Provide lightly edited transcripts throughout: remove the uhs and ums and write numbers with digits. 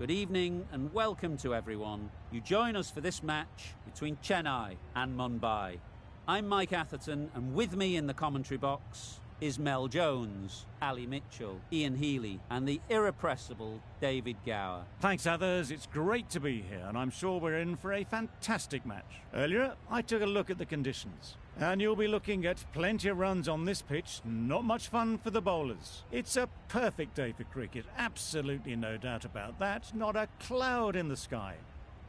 Good evening and welcome to everyone. You join us for this match between Chennai and Mumbai. I'm Mike Atherton, and with me in the commentary box is Mel Jones, Ali Mitchell, Ian Healy and the irrepressible David Gower. Thanks, others. It's great to be here, and I'm sure we're in for a fantastic match. Earlier, I took a look at the conditions, and you'll be looking at plenty of runs on this pitch. Not much fun for the bowlers. It's a perfect day for cricket, absolutely no doubt about that. Not a cloud in the sky.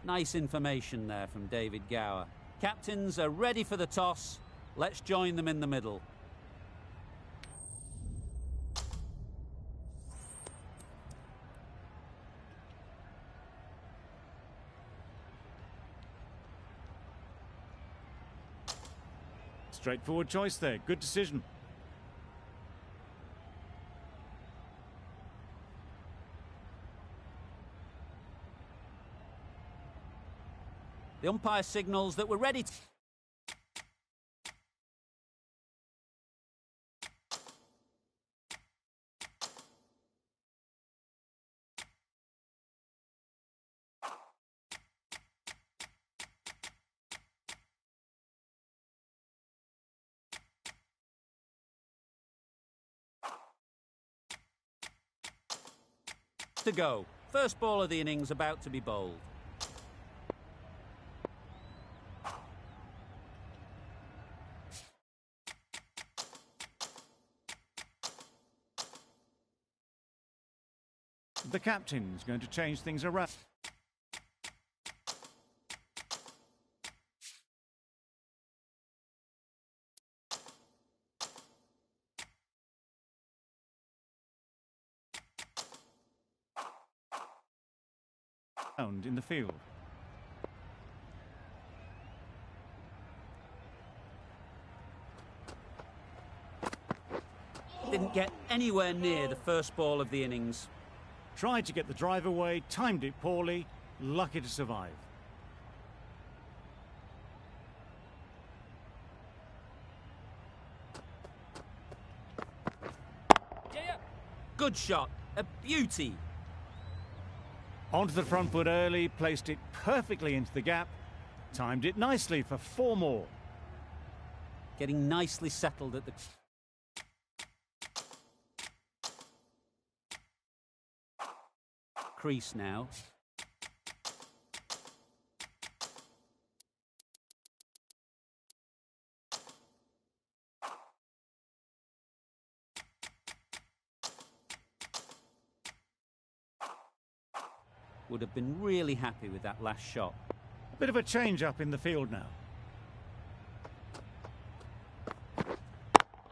Nice information there from David Gower. Captains are ready for the toss. Let's join them in the middle. Straightforward choice there. Good decision. The umpire signals that we're ready to... go. First ball of the innings about to be bowled. The captain's going to change things around. In the field. Didn't get anywhere near the first ball of the innings. Tried to get the drive away, timed it poorly, lucky to survive. Good shot, a beauty. Onto the front foot early, placed it perfectly into the gap, timed it nicely for 4 more. Getting nicely settled at the... crease now. Would have been really happy with that last shot. A bit of a change up in the field now.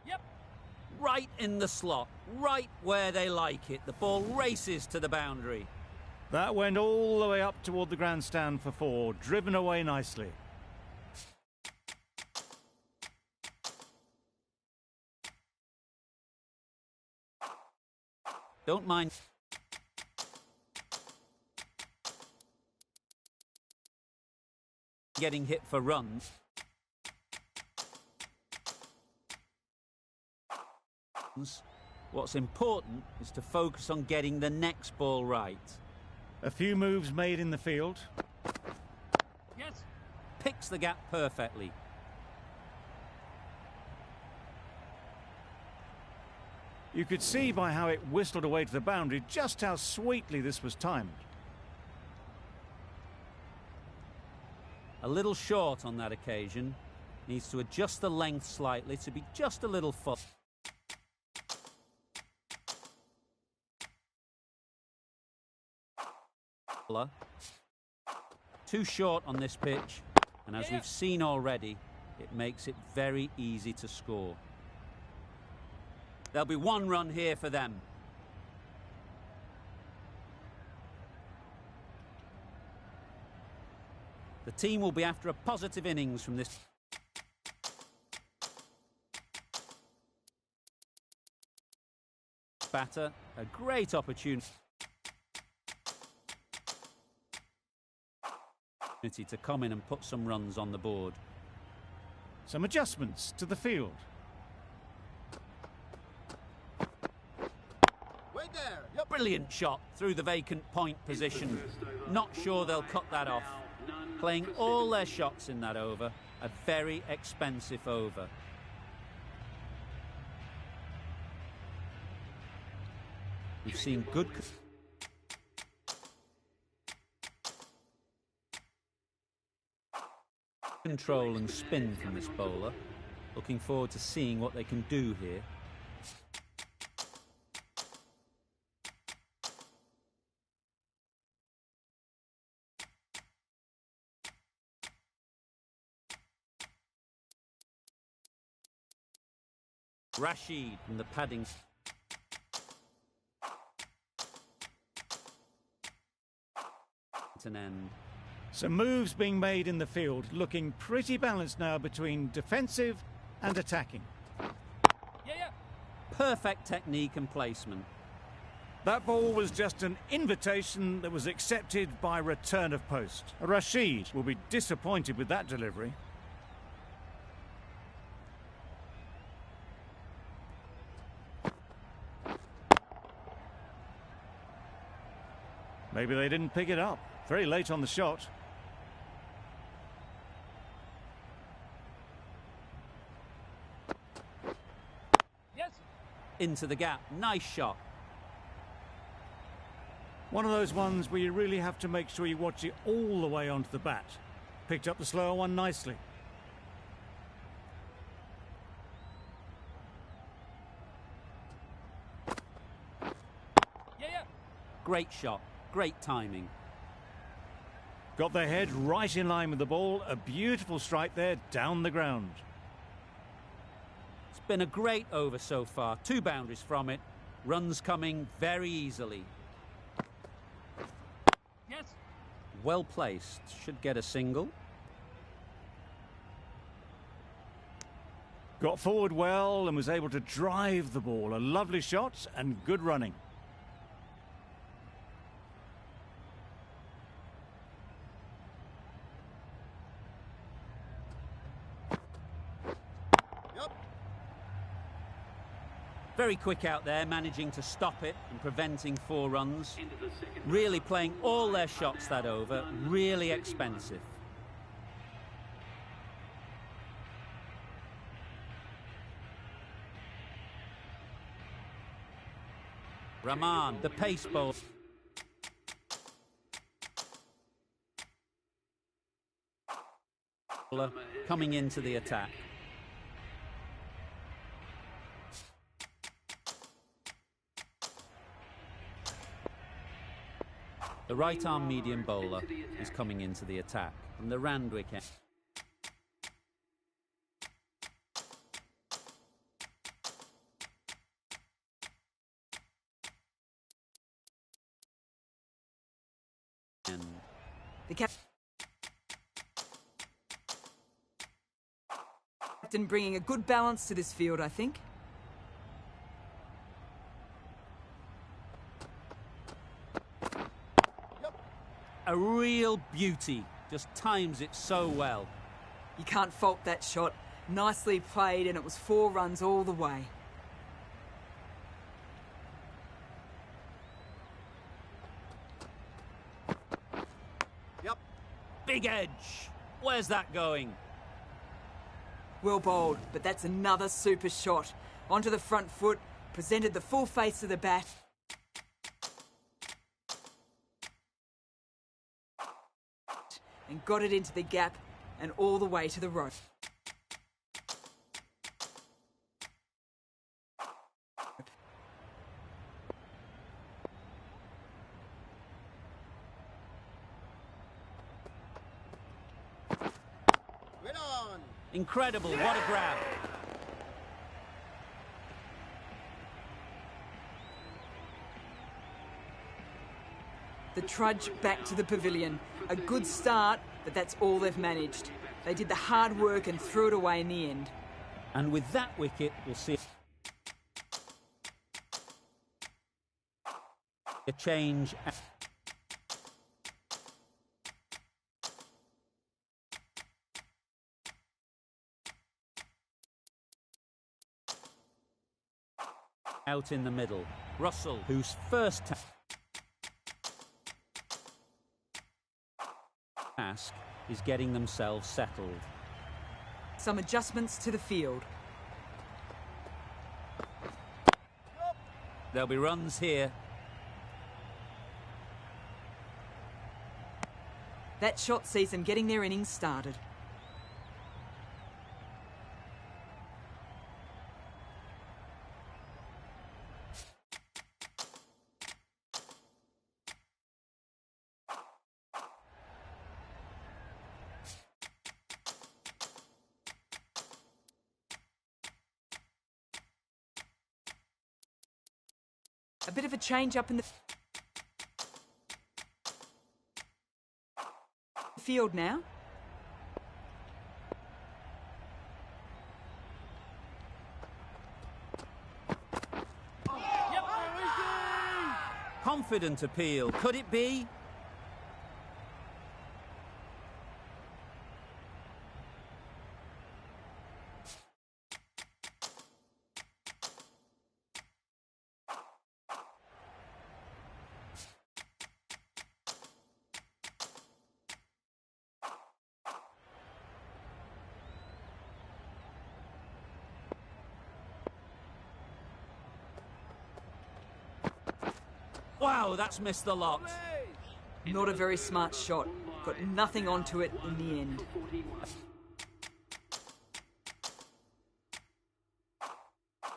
Yep. Right in the slot, right where they like it. The ball races to the boundary. That went all the way up toward the grandstand for 4, driven away nicely. Don't mind. Getting hit for runs. What's important is to focus on getting the next ball right. A few moves made in the field. Yes. Picks the gap perfectly. You could see by how it whistled away to the boundary just how sweetly this was timed. A little short on that occasion. Needs to adjust the length slightly to be just a little full. Too short on this pitch, and as we've seen already, it makes it very easy to score. There'll be 1 run here for them. The team will be after a positive innings from this. Batter, a great opportunity to come in and put some runs on the board. Some adjustments to the field. Wait there. Yep. Brilliant shot through the vacant point position. Not sure they'll cut that off. Playing all their shots in that over. A very expensive over. We've seen good control and spin from this bowler. Looking forward to seeing what they can do here. Rashid from the padding. An end. Some moves being made in the field, looking pretty balanced now between defensive and attacking. Perfect technique and placement. That ball was just an invitation that was accepted by return of post. Rashid will be disappointed with that delivery. Maybe they didn't pick it up. Very late on the shot. Yes. Into the gap. Nice shot. One of those ones where you really have to make sure you watch it all the way onto the bat. Picked up the slower one nicely. Great shot. Great timing. Got their head right in line with the ball. A beautiful strike there down the ground. It's been a great over so far. 2 boundaries from it. Runs coming very easily. Yes. Well placed. Should get a single. Got forward well and was able to drive the ball. A lovely shot and good running. Very quick out there, managing to stop it and preventing 4 runs. Really playing all their shots that over. Really expensive. Rahman, the pace bowler. Coming into the attack. The right-arm medium bowler is coming into the attack from the Randwick end. The captain bringing a good balance to this field, I think. A real beauty. Just times it so well. You can't fault that shot. Nicely played, and it was 4 runs all the way. Yep. Big edge. Where's that going? Well bowled, but that's another super shot. Onto the front foot, presented the full face of the bat. And got it into the gap and all the way to the rope. Wait on. Incredible, what a grab. The trudge back to the pavilion. A good start, but that's all they've managed. They did the hard work and threw it away in the end. And with that wicket, we'll see a change. out in the middle. Russell, whose first task is getting themselves settled. Some adjustments to the field. There'll be runs here. That shot sees them getting their innings started. A bit of a change up in the field now. Confident appeal. Could it be? Wow, that's missed the lot. Not a very smart shot. Got nothing onto it in the end.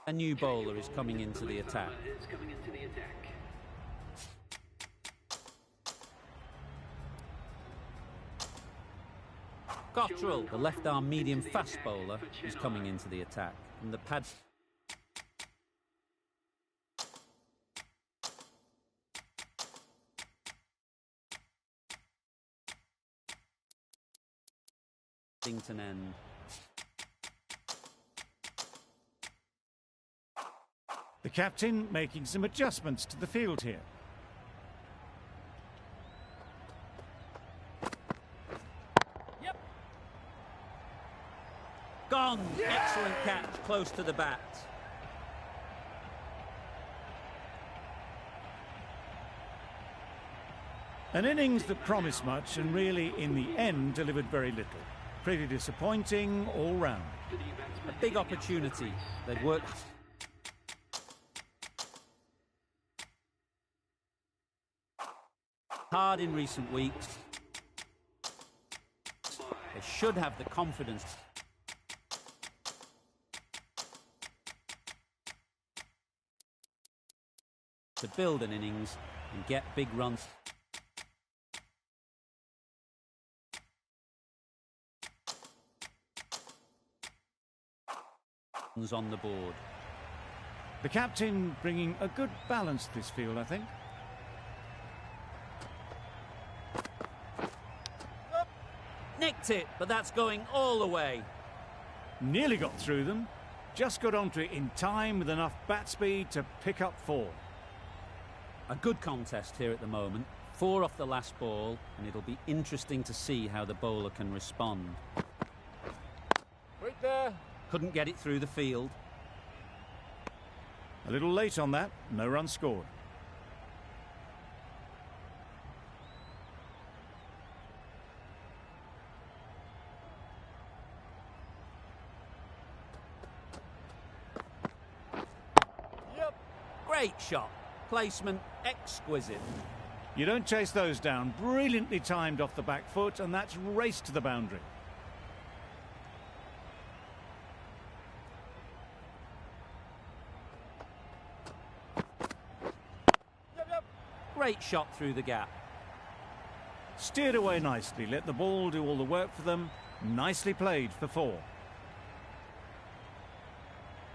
A new bowler is coming into the attack. Cottrell, the left-arm medium fast bowler, is coming into the attack. And the pad... end. The captain making some adjustments to the field here. Gone! Excellent catch, close to the bat. An innings that promised much and really, in the end, delivered very little. Pretty disappointing all round. A big opportunity. They've worked hard in recent weeks. They should have the confidence to build an innings and get big runs. On the board. The captain bringing a good balance to this field, I think. Nicked it, but that's going all the way. Nearly got through them. Just got onto it in time with enough bat speed to pick up 4. A good contest here at the moment. 4 off the last ball, and it'll be interesting to see how the bowler can respond. Right there. Couldn't get it through the field. A little late on that, no run scored. Yep. Great shot. Placement exquisite. You don't chase those down. Brilliantly timed off the back foot, and that's raced to the boundary. Great shot through the gap. Steered away nicely, let the ball do all the work for them. Nicely played for 4.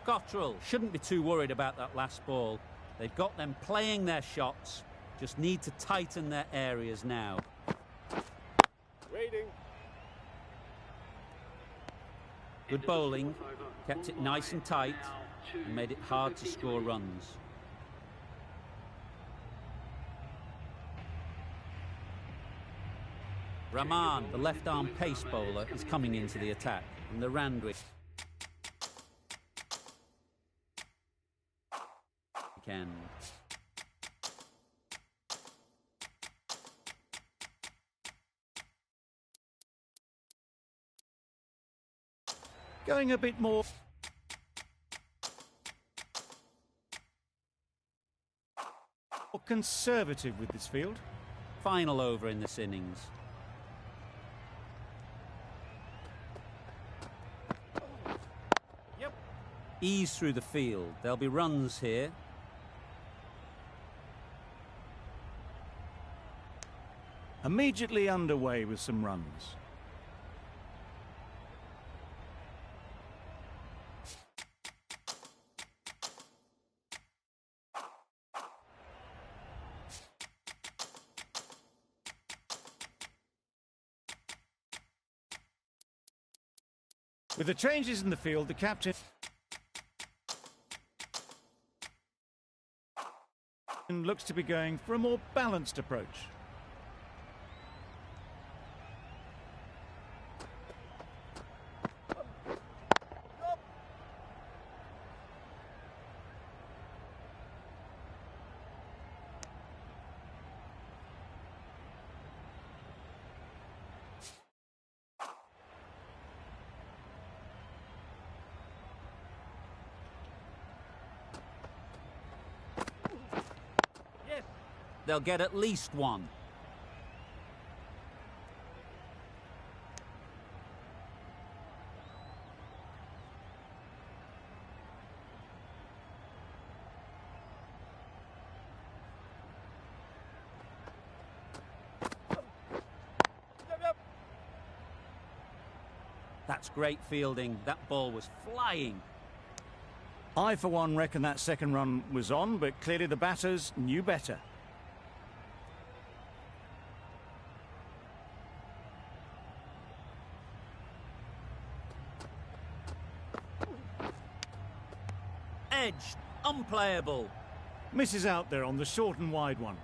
Cottrell shouldn't be too worried about that last ball. They've got them playing their shots, just need to tighten their areas now. Waiting. Good bowling, kept it nice and tight, and made it hard to score runs. Rahman, the left-arm pace bowler, is coming into the attack, and the Randwick. End. Going a bit more conservative with this field. Final over in this innings. Yep. Ease through the field. There'll be runs here. Immediately underway with some runs. With the changes in the field, the captain looks to be going for a more balanced approach. They'll get at least one. That's great fielding. That ball was flying. I, for one, reckon that second run was on, but clearly the batters knew better. Edged, unplayable. Misses out there on the short and wide one.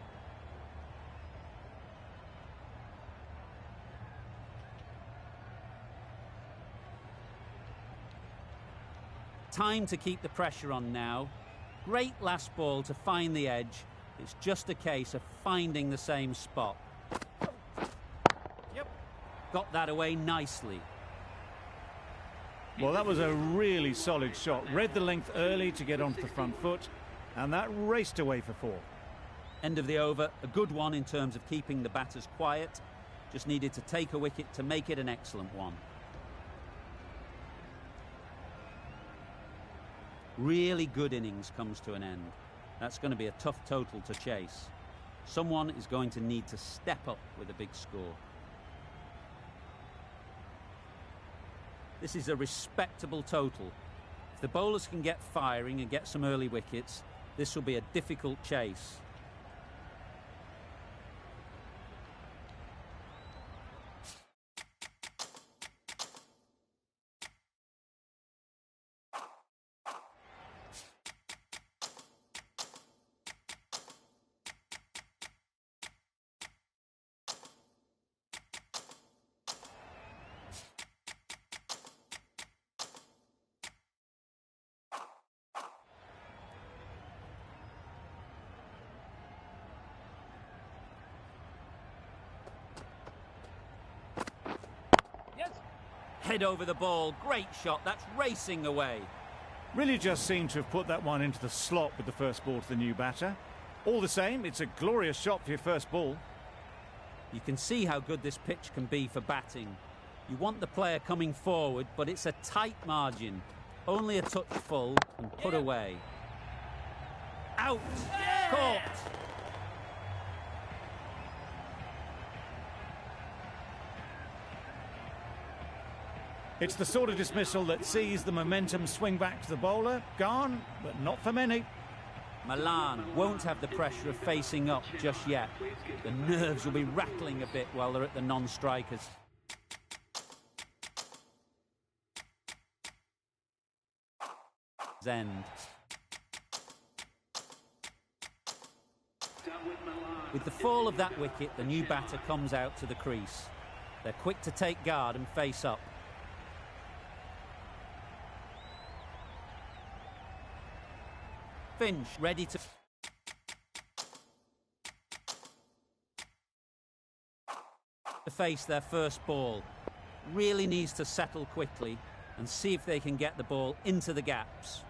Time to keep the pressure on now. Great last ball to find the edge. It's just a case of finding the same spot. Yep. Got that away nicely. Well, that was a really solid shot. Read the length early to get onto the front foot, and that raced away for four. End of the over. A good one in terms of keeping the batters quiet. Just needed to take a wicket to make it an excellent one. Really good innings comes to an end. That's going to be a tough total to chase. Someone is going to need to step up with a big score. This is a respectable total. If the bowlers can get firing and get some early wickets, this will be a difficult chase. Head over the ball, great shot, that's racing away. Really just seemed to have put that one into the slot with the first ball to the new batter. All the same, it's a glorious shot for your first ball. You can see how good this pitch can be for batting. You want the player coming forward, but it's a tight margin. Only a touch full and put away. Out! Caught! It's the sort of dismissal that sees the momentum swing back to the bowler. Gone, but not for many. Malan won't have the pressure of facing up just yet. The nerves will be rattling a bit while they're at the non-strikers. End. With the fall of that wicket, the new batter comes out to the crease. They're quick to take guard and face up. Finch ready to face their first ball. Really needs to settle quickly and see if they can get the ball into the gaps.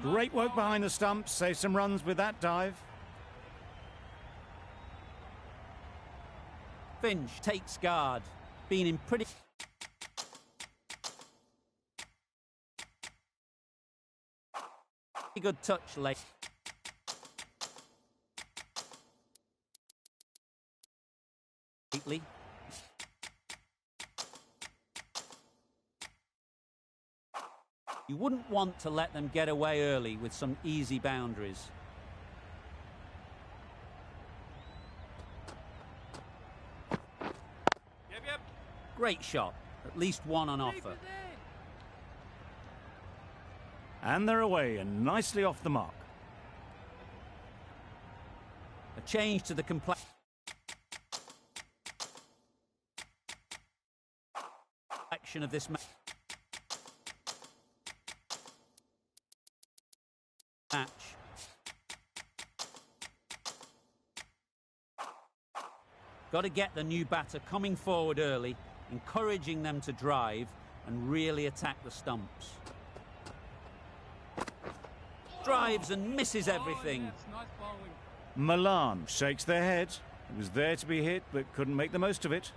Great work behind the stumps. Save some runs with that dive. Finch takes guard. Been in pretty good touch late. Lately. You wouldn't want to let them get away early with some easy boundaries. Yep. Great shot. At least one on offer. And they're away and nicely off the mark. A change to the complexion of this match. Got to get the new batter coming forward early, encouraging them to drive and really attack the stumps. Drives and misses everything. Milan shakes their head. It was there to be hit, but couldn't make the most of it.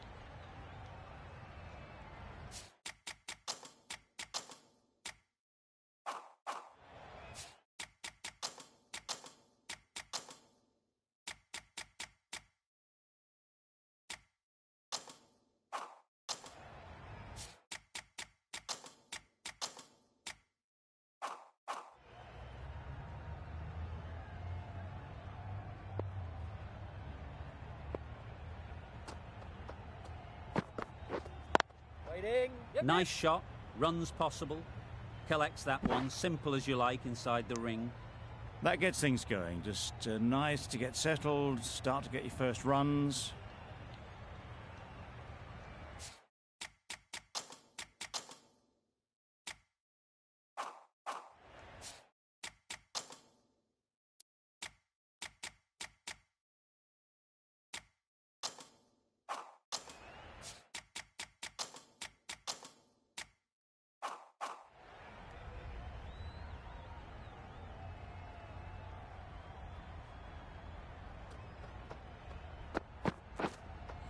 Nice shot, runs possible, collects that one, simple as you like inside the ring. That gets things going, just nice to get settled, start to get your first runs.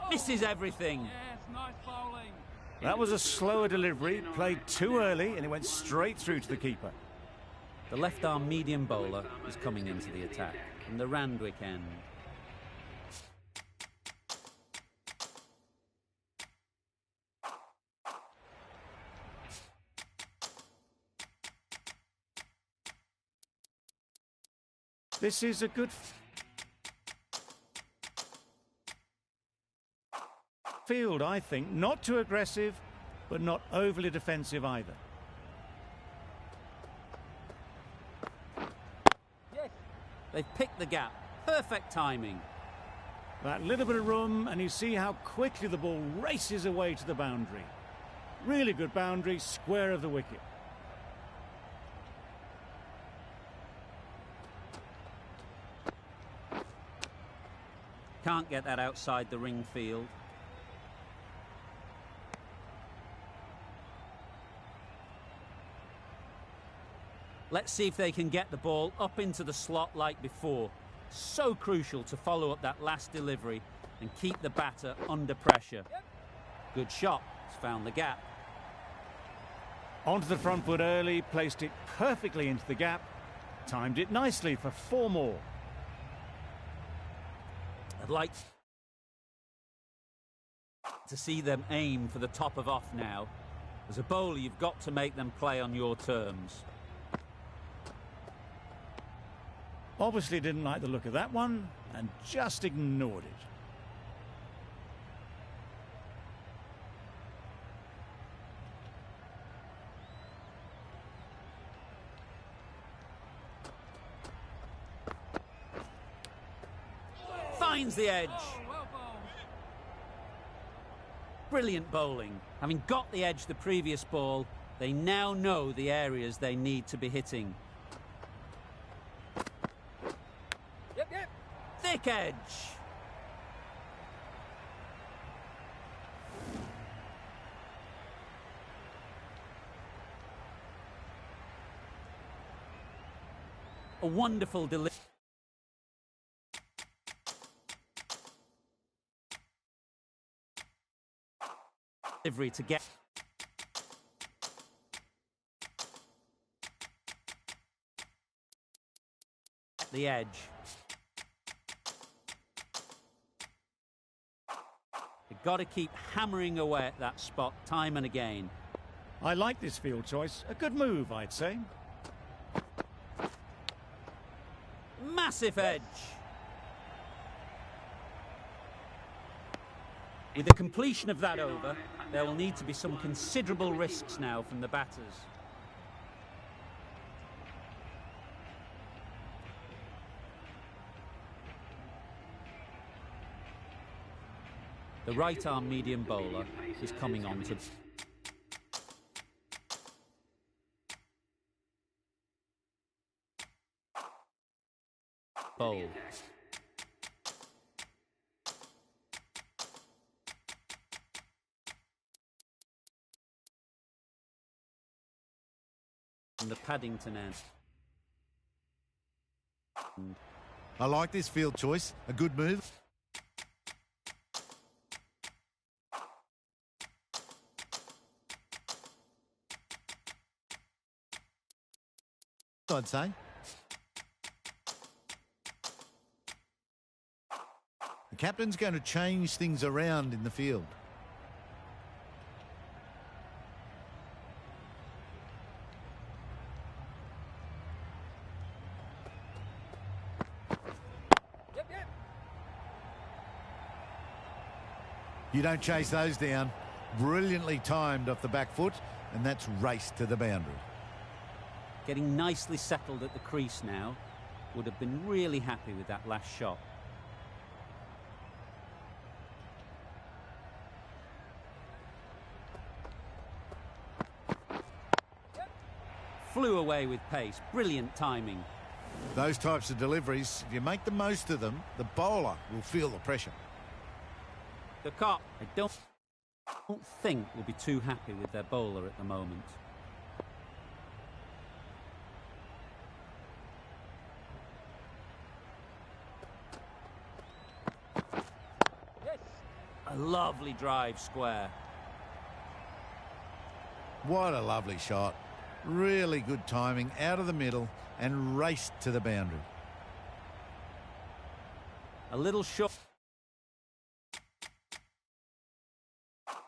Misses everything. Yes, nice bowling. That was a slower delivery, played too early, and it went straight through to the keeper. The left-arm medium bowler is coming into the attack from the Randwick end. This is a good field, I think. Not too aggressive, but not overly defensive either. Yes. They've picked the gap. Perfect timing. That little bit of room, and you see how quickly the ball races away to the boundary. Really good boundary, square of the wicket. Can't get that outside the ring field. Let's see if they can get the ball up into the slot like before. So crucial to follow up that last delivery and keep the batter under pressure. Good shot. It's found the gap. Onto the front foot early, placed it perfectly into the gap. Timed it nicely for 4 more. I'd like to see them aim for the top of off now. As a bowler, you've got to make them play on your terms. Obviously didn't like the look of that one and just ignored it. Finds the edge. Brilliant bowling. Having got the edge the previous ball, They now know the areas they need to be hitting. Yep. Thick edge. A wonderful delivery to get at the edge. They've got to keep hammering away at that spot time and again. I like this field choice. A good move, I'd say. Massive edge. With the completion of that over, there will need to be some considerable risks now from the batters. The right-arm medium bowler is coming on to bowl. And the Paddington end. I like this field choice. A good move. I'd say. The captain's going to change things around in the field. Yep. You don't chase those down. Brilliantly timed off the back foot, and that's raced to the boundary. Getting nicely settled at the crease now. Would have been really happy with that last shot. Flew away with pace. Brilliant timing. Those types of deliveries, if you make the most of them, the bowler will feel the pressure. The cop, I don't think will be too happy with their bowler at the moment. A lovely drive square. What a lovely shot. Really good timing, out of the middle and raced to the boundary. A little short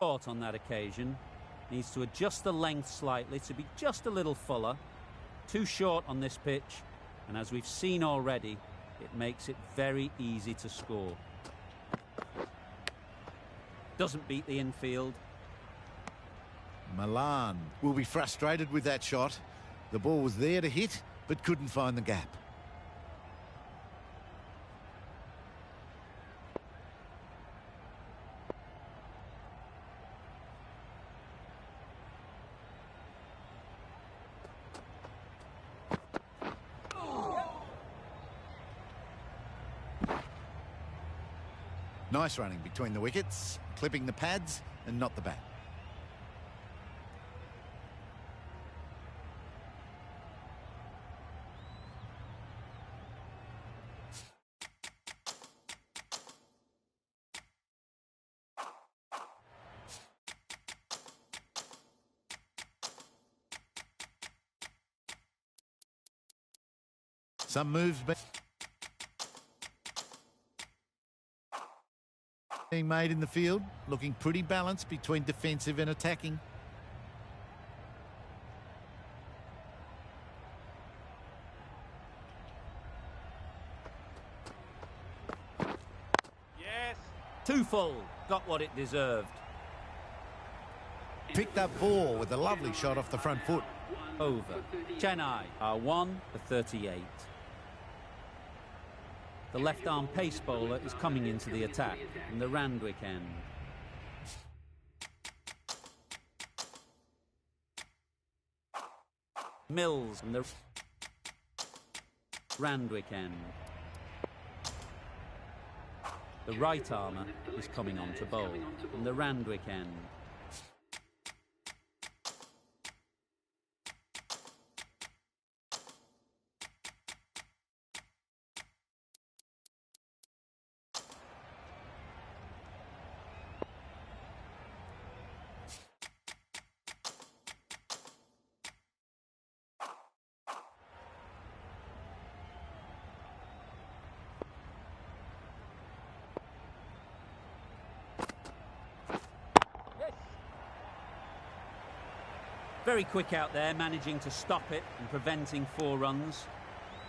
on that occasion. Needs to adjust the length slightly to be just a little fuller. Too short on this pitch, and as we've seen already, it makes it very easy to score. Doesn't beat the infield. Milan will be frustrated with that shot. The ball was there to hit, but couldn't find the gap. Nice running between the wickets, clipping the pads and not the bat. Some moves being made in the field, looking pretty balanced between defensive and attacking. Yes. Too full. Got what it deserved. Picked up 4 with a lovely shot off the front foot. Over. Chennai are 1 for 38. The left-arm pace bowler is coming into the attack from the Randwick end. Mills and the Randwick end. The right armour is coming on to bowl from the Randwick end. Very quick out there, managing to stop it and preventing 4 runs.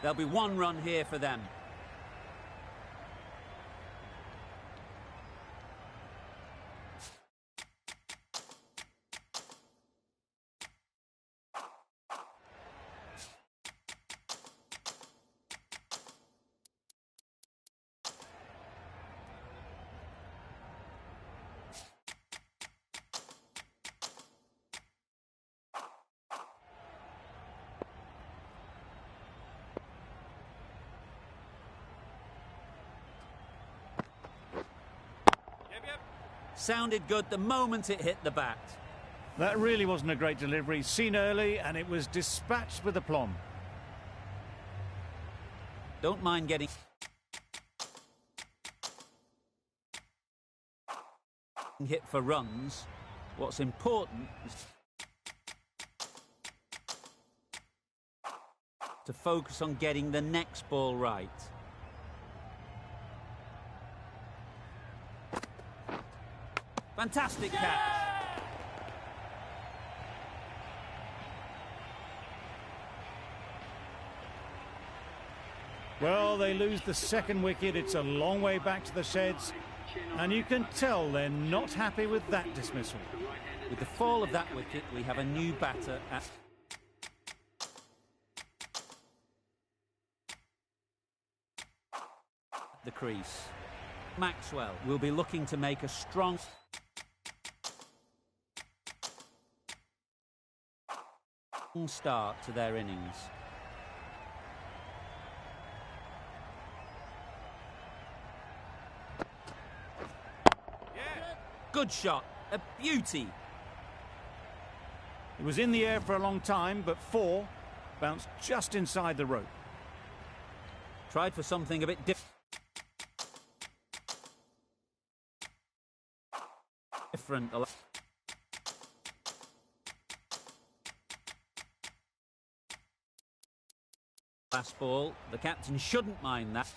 There'll be 1 run here for them. Sounded good the moment it hit the bat. That really wasn't a great delivery. Seen early, and it was dispatched with aplomb. Don't mind getting hit for runs. What's important is to focus on getting the next ball right. Fantastic catch. Well, they lose the second wicket. It's a long way back to the sheds, and you can tell they're not happy with that dismissal. With the fall of that wicket, we have a new batter at the crease. Maxwell will be looking to make a strong start to their innings. Good shot, a beauty. It was in the air for a long time, but 4 bounced just inside the rope. Tried for something a bit different. Last ball, the captain shouldn't mind that.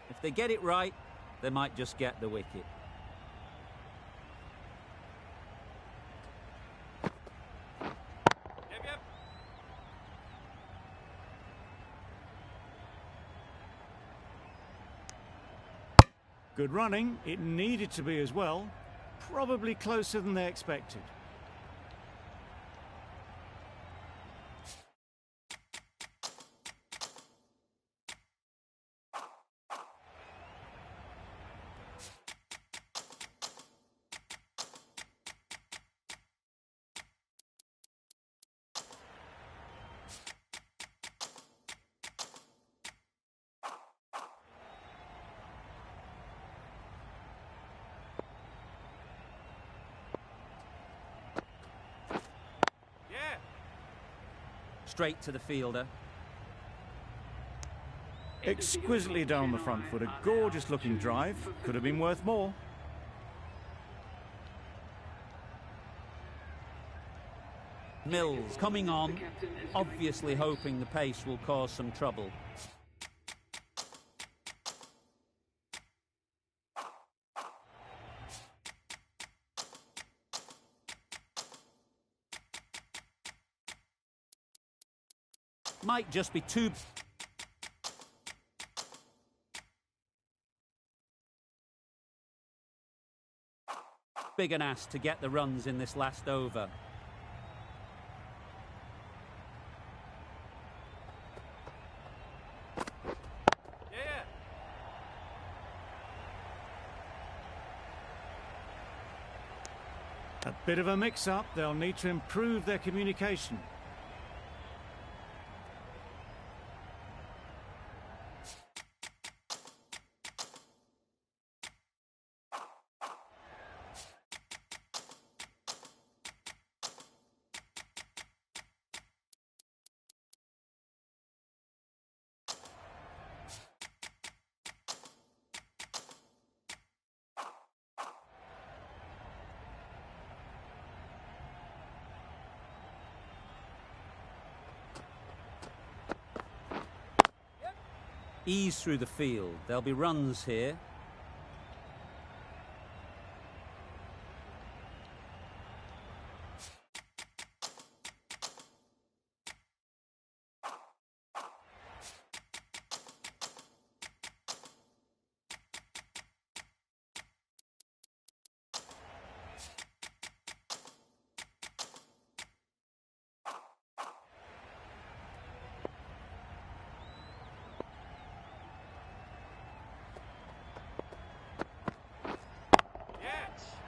If they get it right, they might just get the wicket. Good running. It needed to be as well. Probably closer than they expected. Straight to the fielder. Exquisitely down the front foot. A gorgeous looking drive. Could have been worth more. Mills coming on, obviously hoping the pace will cause some trouble. Might just be too big an ass to get the runs in this last over. A bit of a mix-up. They'll need to improve their communication. Ease through the field. There'll be runs here.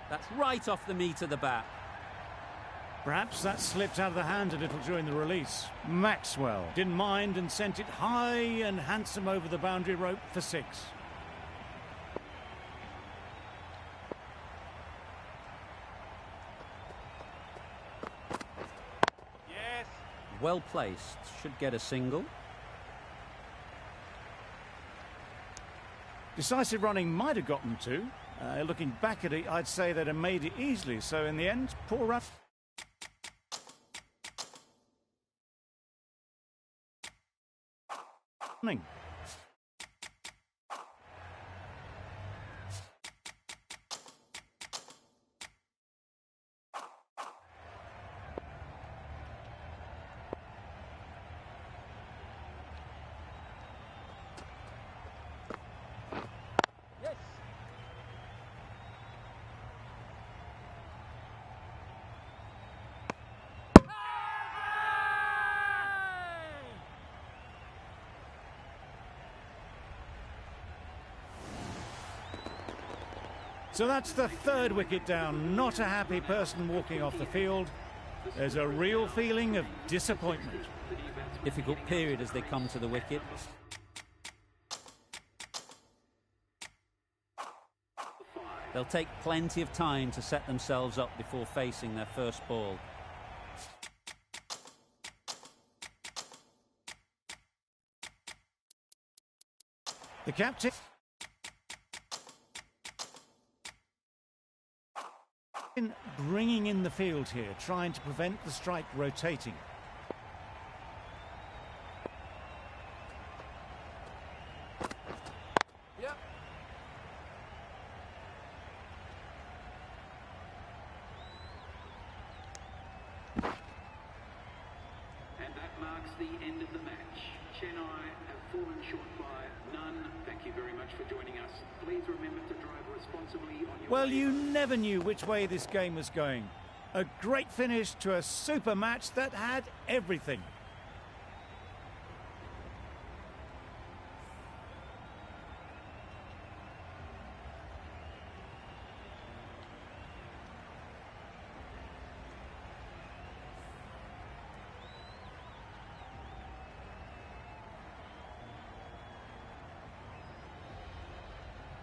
That's right off the meat of the bat. Perhaps that slipped out of the hand a little during the release. Maxwell didn't mind and sent it high and handsome over the boundary rope for 6. Yes. Well placed. Should get a single. Decisive running might have gotten 2. Looking back at it, I'd say they'd have made it easily. So in the end, poor run. Yes. So that's the 3rd wicket down. Not a happy person walking off the field. There's a real feeling of disappointment. Difficult period as they come to the wicket. They'll take plenty of time to set themselves up before facing their first ball. The captain bringing in the field here, trying to prevent the strike rotating. Yep. And that marks the end of the match. Chennai have fallen short by none. Thank you very much for joining us. Please remember to drive responsibly on your Well, way. you never knew which way this game was going. A great finish to a super match that had everything.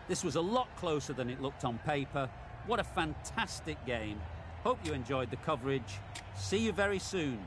This was a lot closer than it looked on paper. What a fantastic game. Hope you enjoyed the coverage. See you very soon.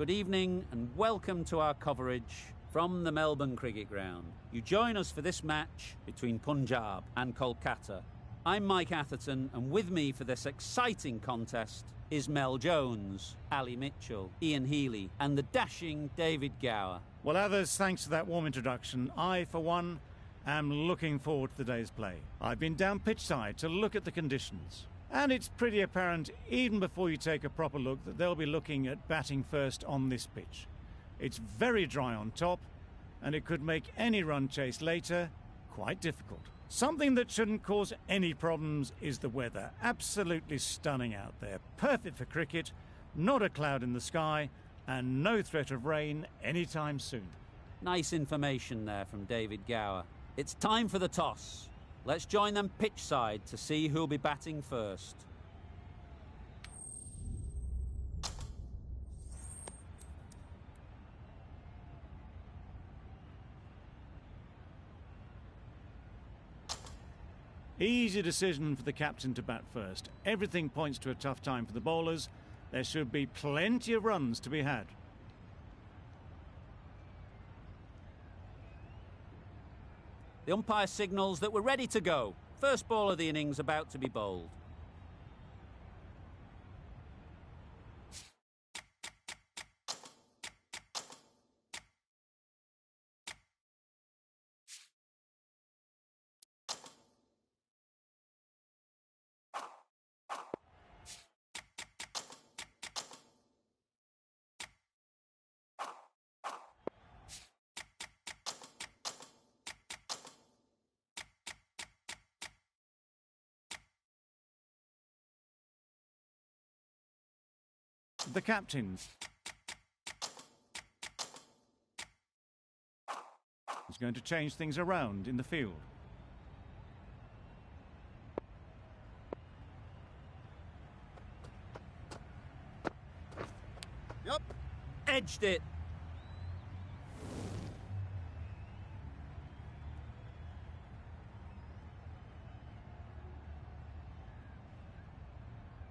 Good evening and welcome to our coverage from the Melbourne Cricket Ground. You join us for this match between Punjab and Kolkata. I'm Mike Atherton, and with me for this exciting contest is Mel Jones, Ali Mitchell, Ian Healy and the dashing David Gower. Well, others, thanks for that warm introduction. I, for one, am looking forward to the day's play. I've been down pitchside to look at the conditions. And it's pretty apparent, even before you take a proper look, that they'll be looking at batting first on this pitch. It's very dry on top, and it could make any run chase later quite difficult. Something that shouldn't cause any problems is the weather. Absolutely stunning out there. Perfect for cricket, not a cloud in the sky, and no threat of rain anytime soon. Nice information there from David Gower. It's time for the toss. Let's join them pitchside to see who'll be batting first. Easy decision for the captain to bat first. Everything points to a tough time for the bowlers. There should be plenty of runs to be had. The umpire signals that we're ready to go. First ball of the innings about to be bowled. The captain is going to change things around in the field. Yup. Edged it.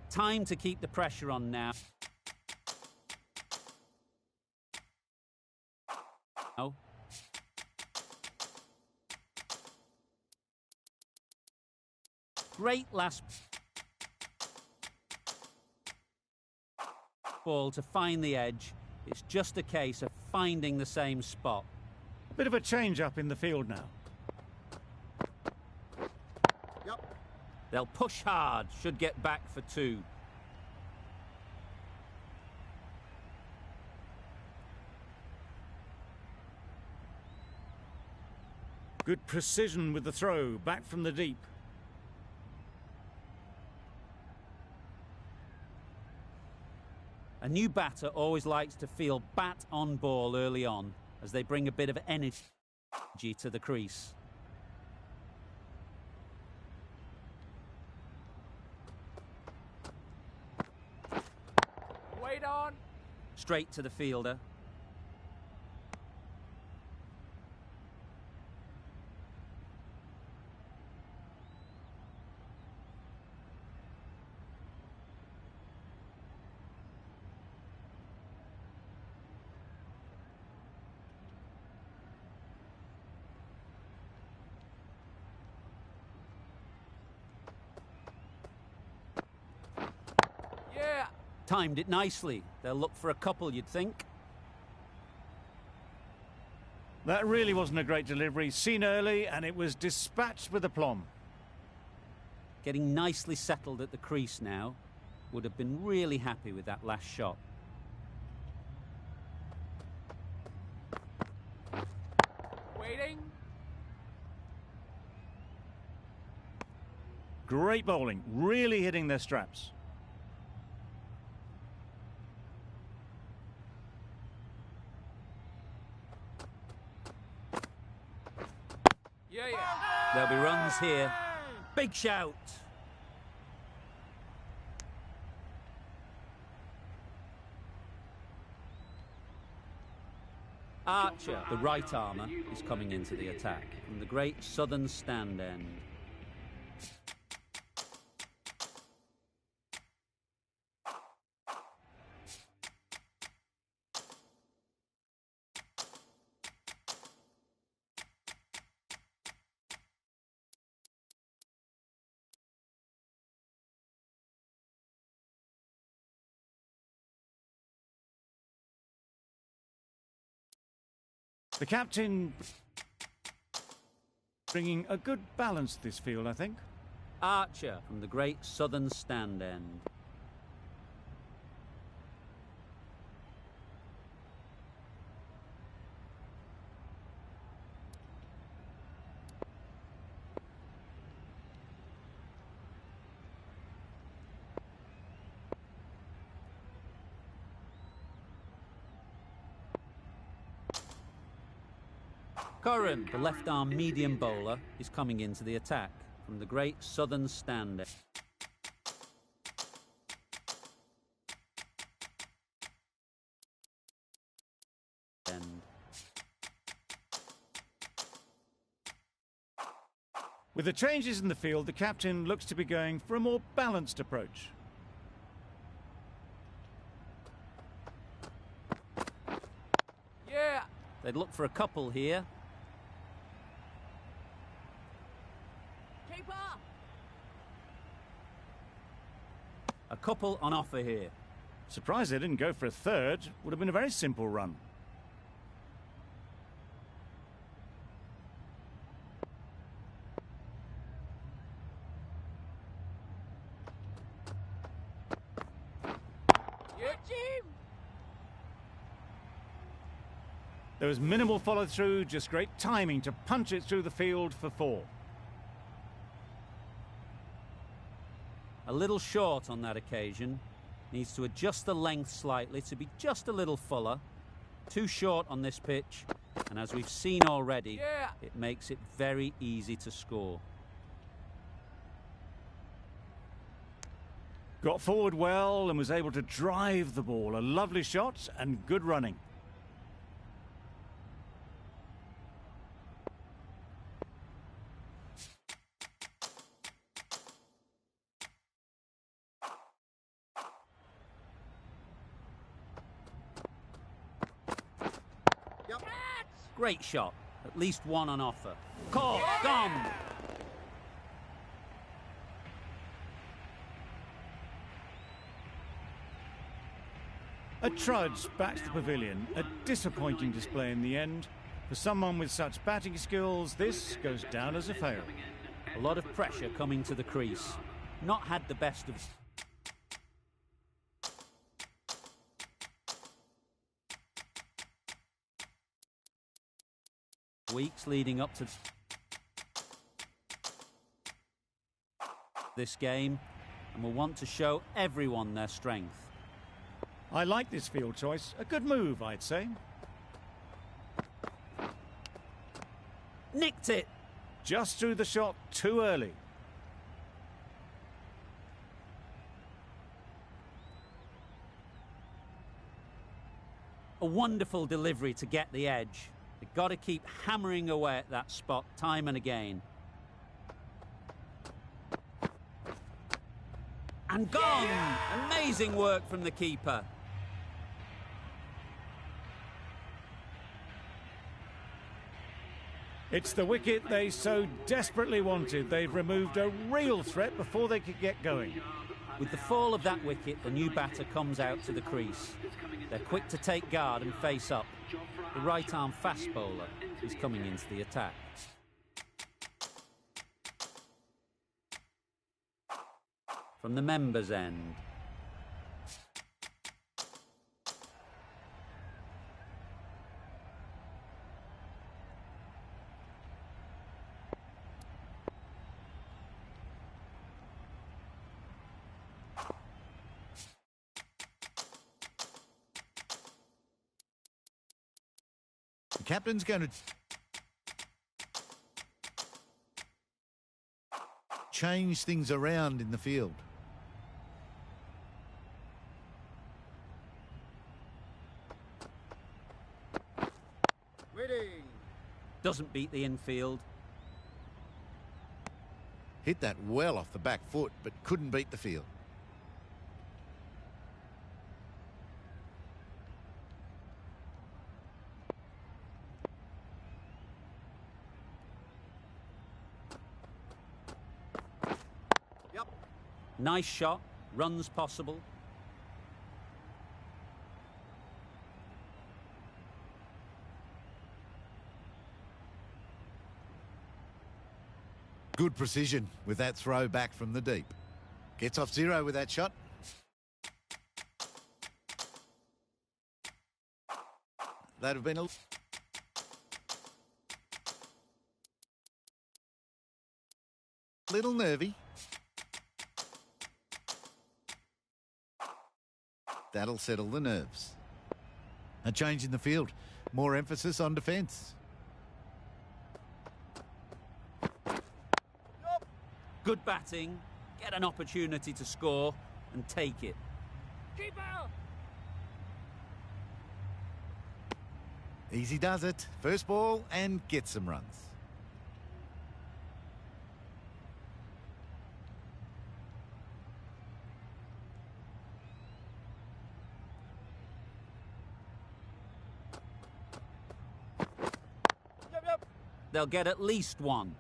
Time to keep the pressure on now. Great last ball to find the edge. It's just a case of finding the same spot. A bit of a change up in the field now. Yep. They'll push hard, should get back for two. Good precision with the throw, back from the deep. A new batter always likes to feel bat on ball early on, as they bring a bit of energy to the crease. Wait on. Straight to the fielder. Timed it nicely. They'll look for a couple, you'd think. That really wasn't a great delivery. Seen early, and it was dispatched with aplomb. Getting nicely settled at the crease now. Would have been really happy with that last shot. Waiting. Great bowling, really hitting their straps. There'll be runs here. Big shout. Archer, the right armour, is coming into the attack from the great southern stand end. The captain bringing a good balance to this field, I think. Archer from the Great Southern Stand End. Curran, the left-arm medium bowler, is coming into the attack from the Great Southern Stand End. With the changes in the field, the captain looks to be going for a more balanced approach. Yeah. They'd look for a couple here. Keeper. A couple on offer here. Surprised they didn't go for a third. Would have been a very simple run. Yeah, Jim. There was minimal follow-through, just great timing to punch it through the field for 4. A little short on that occasion. Needs to adjust the length slightly to be just a little fuller. Too short on this pitch. And as we've seen already, Yeah. it makes it very easy to score. Got forward well and was able to drive the ball. A lovely shot and good running. Great shot. At least one on offer. Caught. Gone. A trudge back to the pavilion. A disappointing display in the end. For someone with such batting skills, this goes down as a fail. A lot of pressure coming to the crease. Not had the best of... weeks leading up to this game, and will want to show everyone their strength. I like this field choice. A good move, I'd say. Nicked it. Just threw the shot too early. A wonderful delivery to get the edge. They've got to keep hammering away at that spot time and again. And gone! Yeah! Amazing work from the keeper. It's the wicket they so desperately wanted. They've removed a real threat before they could get going. With the fall of that wicket, the new batter comes out to the crease. They're quick to take guard and face up. The right-arm fast bowler is coming into the attack. From the members' end. The captain's going to change things around in the field. Doesn't beat the infield. Hit that well off the back foot, but couldn't beat the field. Nice shot, runs possible. Good precision with that throw back from the deep. Gets off zero with that shot. That'd have been a little nervy. That'll settle the nerves. A change in the field. More emphasis on defence. Good batting, get an opportunity to score and take it. Keeper! Easy does it. First ball and gets some runs. They'll get at least one.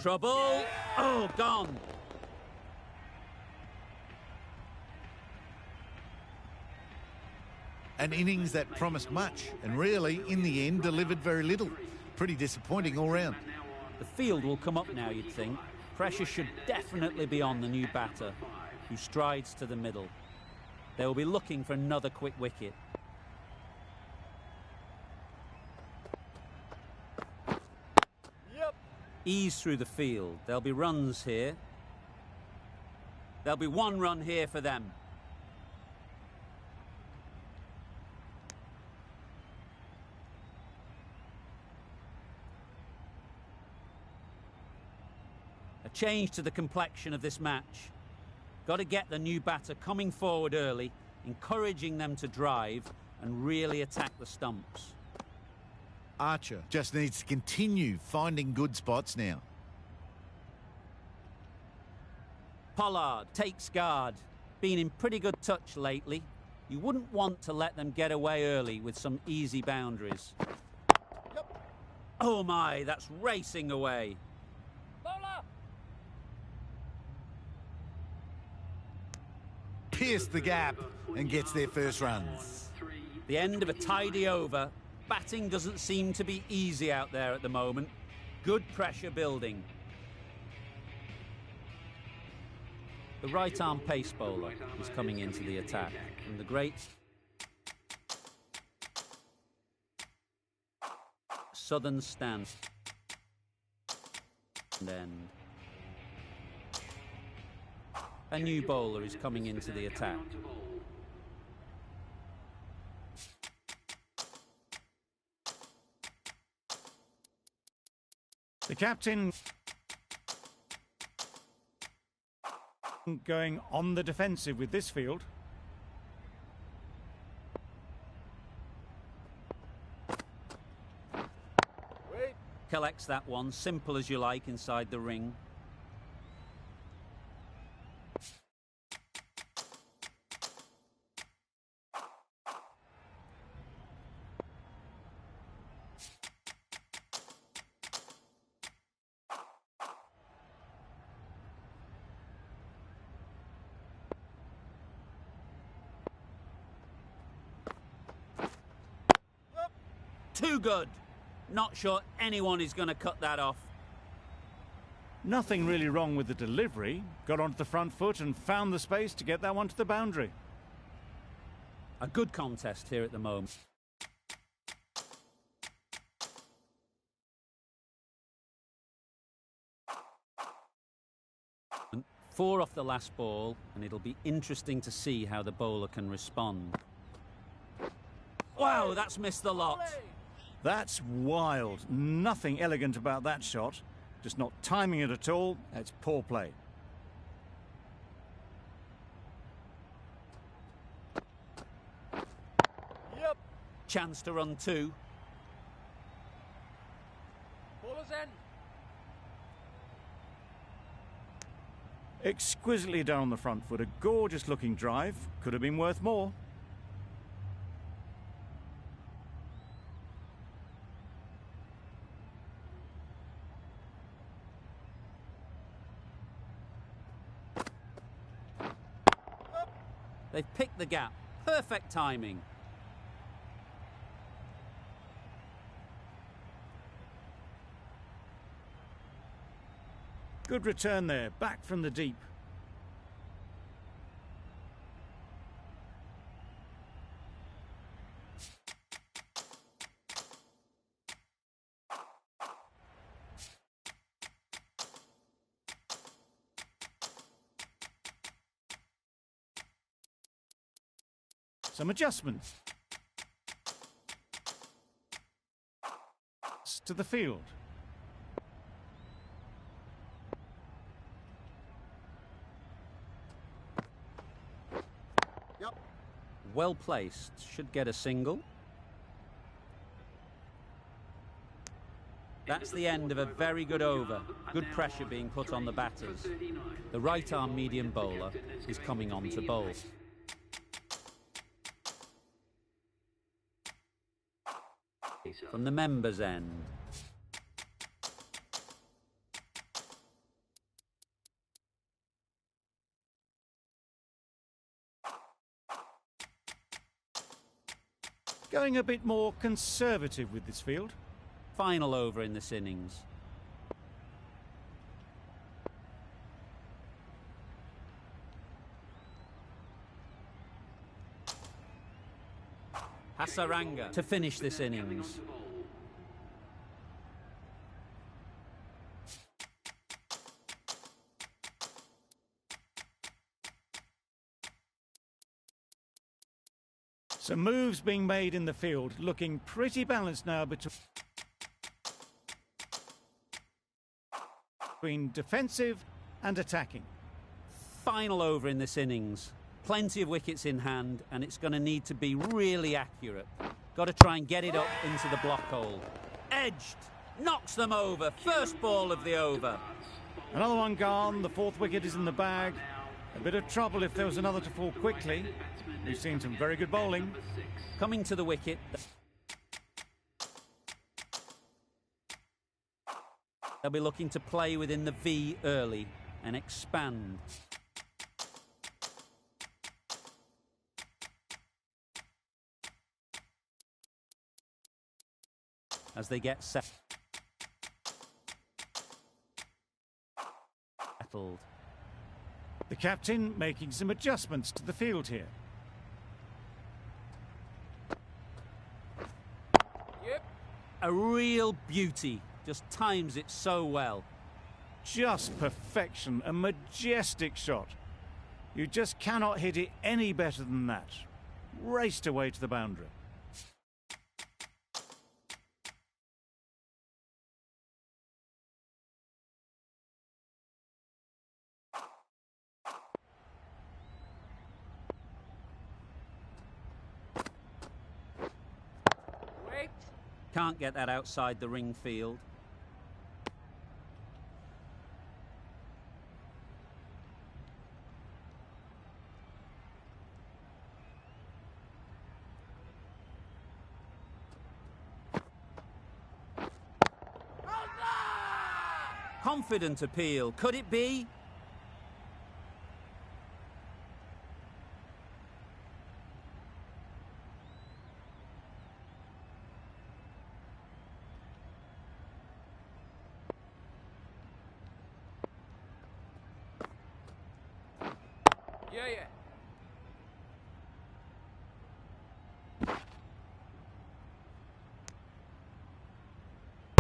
Trouble. Oh, gone. An innings that promised much and really, in the end, delivered very little. Pretty disappointing all round. The field will come up now, you'd think. Pressure should definitely be on the new batter, who strides to the middle. They will be looking for another quick wicket. Ease through the field. There'll be runs here. There'll be one run here for them. A change to the complexion of this match. Got to get the new batter coming forward early, encouraging them to drive and really attack the stumps. Archer just needs to continue finding good spots now. Pollard takes guard. Been in pretty good touch lately. You wouldn't want to let them get away early with some easy boundaries. Oh my, that's racing away. Bowler! Pierced the gap and gets their first runs. The end of a tidy over. Batting doesn't seem to be easy out there at the moment. Good pressure building. The right-arm pace bowler is coming into the attack. And the great Southern stand end. A new bowler is coming into the attack. The captain going on the defensive with this field. Wait! Collects that one, simple as you like, inside the ring. Too good. Not sure anyone is going to cut that off. Nothing really wrong with the delivery. Got onto the front foot and found the space to get that one to the boundary. A good contest here at the moment. Four off the last ball, and it'll be interesting to see how the bowler can respond. Wow, that's missed the lot. That's wild. Nothing elegant about that shot. Just not timing it at all. It's poor play. Yep! Chance to run two. Bowler's end! Exquisitely done on the front foot. A gorgeous looking drive. Could have been worth more. They've picked the gap. Perfect timing. Good return there, back from the deep. Some adjustments to the field. Well placed, should get a single. That's the end of a very good over. Good pressure being put on the batters. The right arm medium bowler is coming on to bowl. From the members' end. Going a bit more conservative with this field. Final over in this innings. Hasaranga to finish this innings. Some moves being made in the field, looking pretty balanced now between defensive and attacking. Final over in this innings. Plenty of wickets in hand, and it's going to need to be really accurate. Got to try and get it up into the block hole. Edged, knocks them over. First ball of the over. Another one gone, the fourth wicket is in the bag. A bit of trouble if there was another to fall quickly. We've seen some very good bowling. Coming to the wicket. They'll be looking to play within the V early and expand. As they get settled. The captain making some adjustments to the field here. Yep. A real beauty. Just times it so well. Just perfection, a majestic shot. You just cannot hit it any better than that. Raced away to the boundary. Wait. Can't get that outside the ring field. Confident appeal. Could it be? Yeah.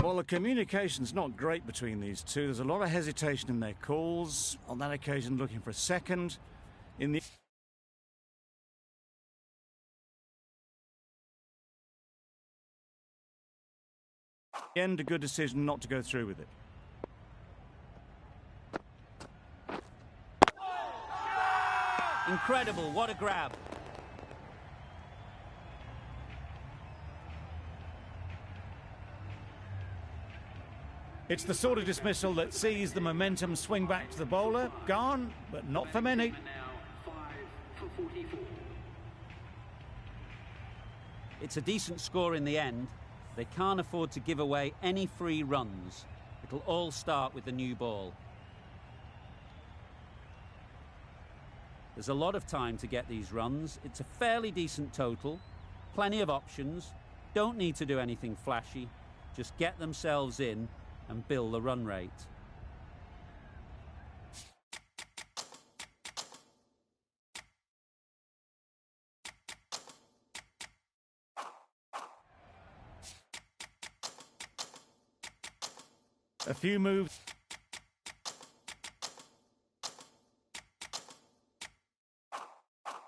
Well, the communication's not great between these two. There's a lot of hesitation in their calls. On that occasion, looking for a second. In the end, a good decision not to go through with it. Incredible, what a grab. It's the sort of dismissal that sees the momentum swing back to the bowler. Gone, but not for many. Now 5 for 44. It's a decent score in the end. They can't afford to give away any free runs. It'll all start with the new ball. There's a lot of time to get these runs. It's a fairly decent total. Plenty of options. Don't need to do anything flashy. Just get themselves in and build the run rate. A few moves.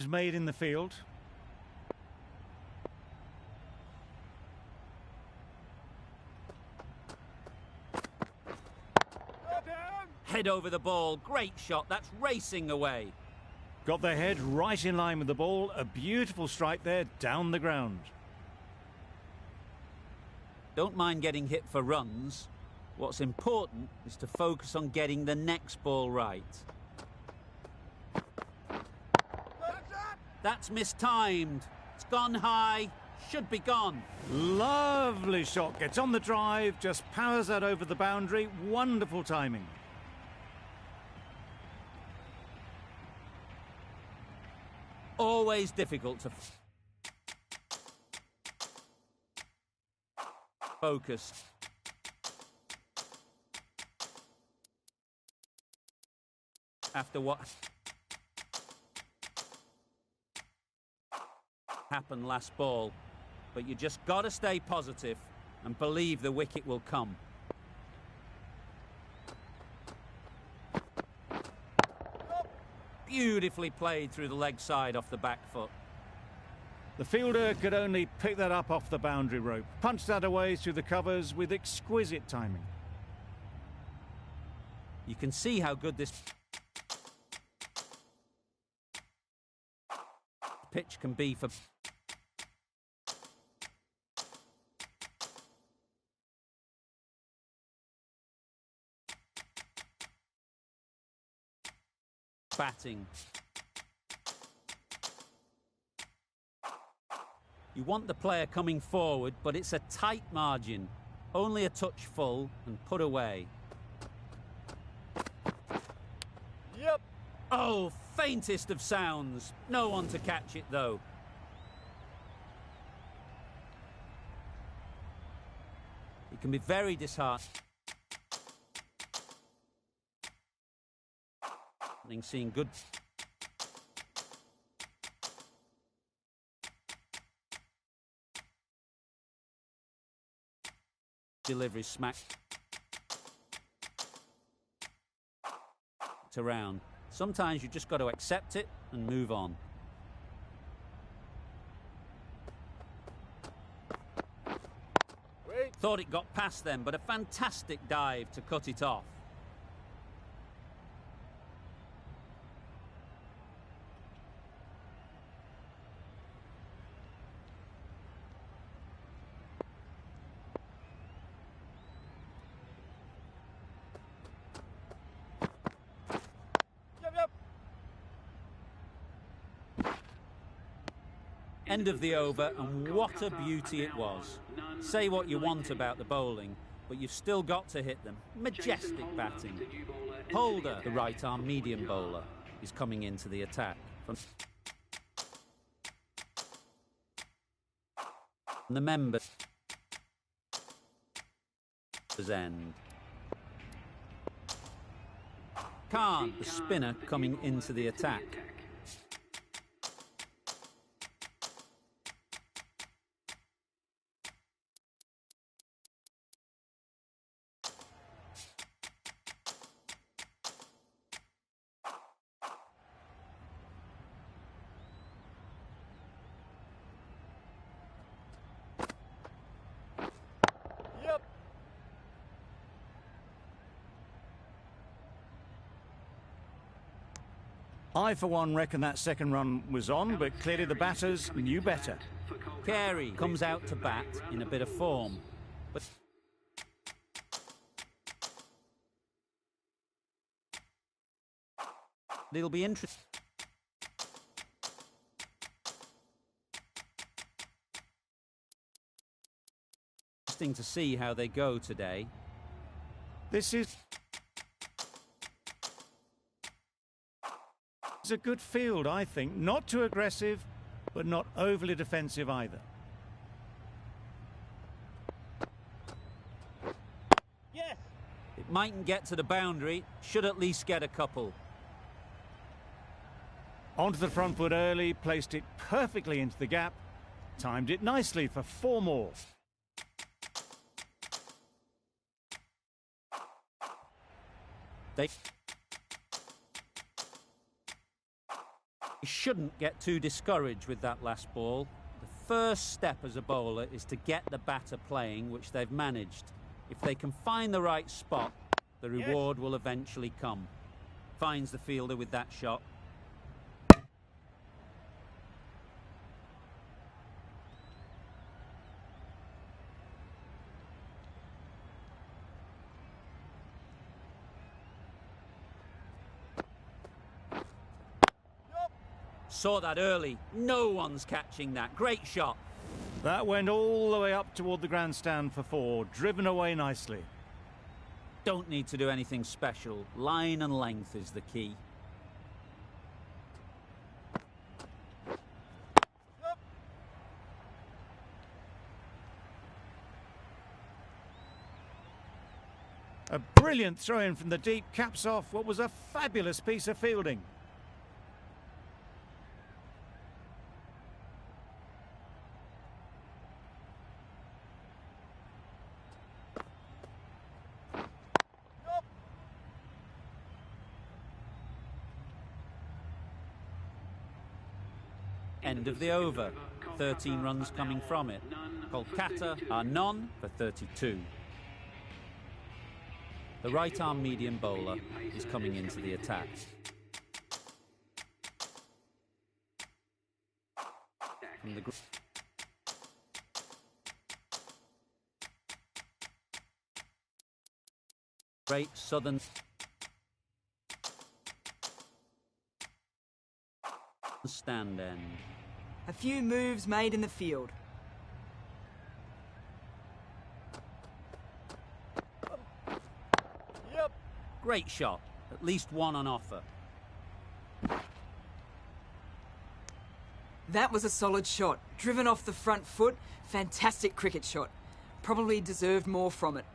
Made in the field. Head over the ball. Great shot. That's racing away. Got their head right in line with the ball. A beautiful strike there down the ground. Don't mind getting hit for runs. What's important is to focus on getting the next ball right. That's mistimed. It's gone high. Should be gone. Lovely shot. Gets on the drive. Just powers that over the boundary. Wonderful timing. Always difficult to focus. After what happened last ball, but you just got to stay positive and believe the wicket will come. Beautifully played through the leg side off the back foot. The fielder could only pick that up off the boundary rope. Punched that away through the covers with exquisite timing. You can see how good this pitch can be for batting. You want the player coming forward, but it's a tight margin. Only a touch full and put away. Yep. Oh, faintest of sounds. No one to catch it, though. It can be very disheartening seeing good delivery smacked around. Sometimes you just got to accept it and move on. Wait. Thought it got past them, but a fantastic dive to cut it off. End of the over, and what a beauty it was. Say what you want about the bowling, but you've still got to hit them. Majestic batting. Holder, the right-arm medium bowler, is coming into the attack. From the members' end. Khan, the spinner, coming into the attack. I, for one, reckon that second run was on, but clearly the batters knew better. Carey comes out to bat in a bit of form, but it'll be interesting to see how they go today. This is a good field, I think. Not too aggressive, but not overly defensive either. Yes. It mightn't get to the boundary, should at least get a couple. Onto the front foot early, placed it perfectly into the gap, timed it nicely for 4 more. They shouldn't get too discouraged with that last ball. The first step as a bowler is to get the batter playing, which they've managed. If they can find the right spot, the reward will eventually come. Finds the fielder with that shot. Saw that early. No one's catching that. Great shot. That went all the way up toward the grandstand for 4, driven away nicely. Don't need to do anything special. Line and length is the key. A brilliant throw-in from the deep caps off what was a fabulous piece of fielding. End of the over. 13 runs coming from it. Kolkata are none for 32. The right-arm medium bowler is coming into the attack. From the great southern stand end. A few moves made in the field. Yep. Great shot. At least one on offer. That was a solid shot. Driven off the front foot. Fantastic cricket shot. Probably deserved more from it.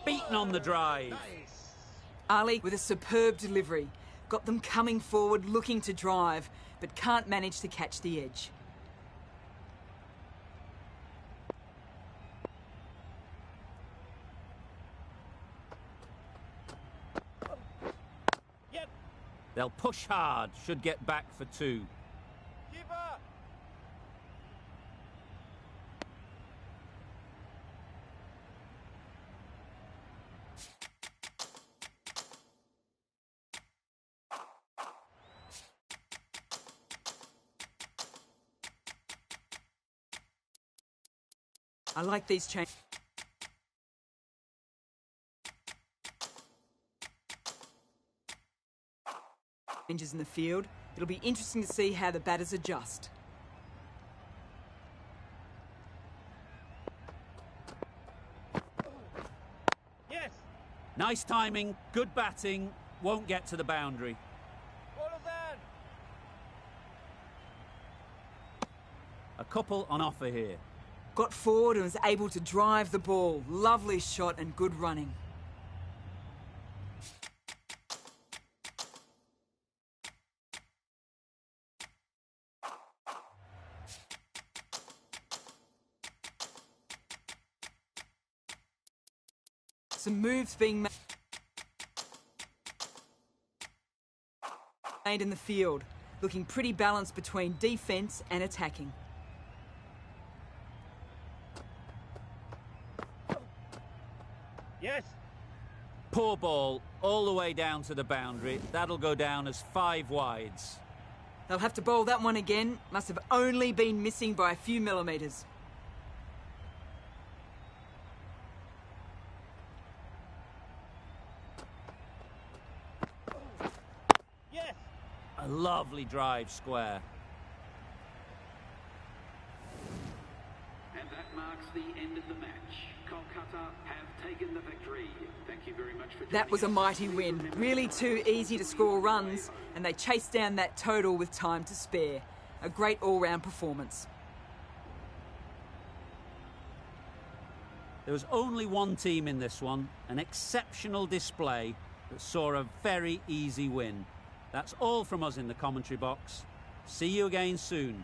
Beaten on the drive. Ali with a superb delivery. Got them coming forward looking to drive, but can't manage to catch the edge. Yep. They'll push hard. Should get back for 2. Keeper. I like these changes in the field. It'll be interesting to see how the batters adjust. Yes. Nice timing. Good batting. Won't get to the boundary. What is that? A couple on offer here. Got forward and was able to drive the ball. Lovely shot and good running. Some moves being made in the field. Looking pretty balanced between defence and attacking. Yes. Poor ball, all the way down to the boundary. That'll go down as 5 wides. They'll have to bowl that one again. Must have only been missing by a few millimetres. Yes. A lovely drive square. And that marks the end of the match. Kolkata have taken the victory. Thank you very much for joining That was a us. mighty win. Really too easy to score runs, and they chased down that total with time to spare. A great all-round performance. There was only one team in this one, an exceptional display that saw a very easy win. That's all from us in the commentary box. See you again soon.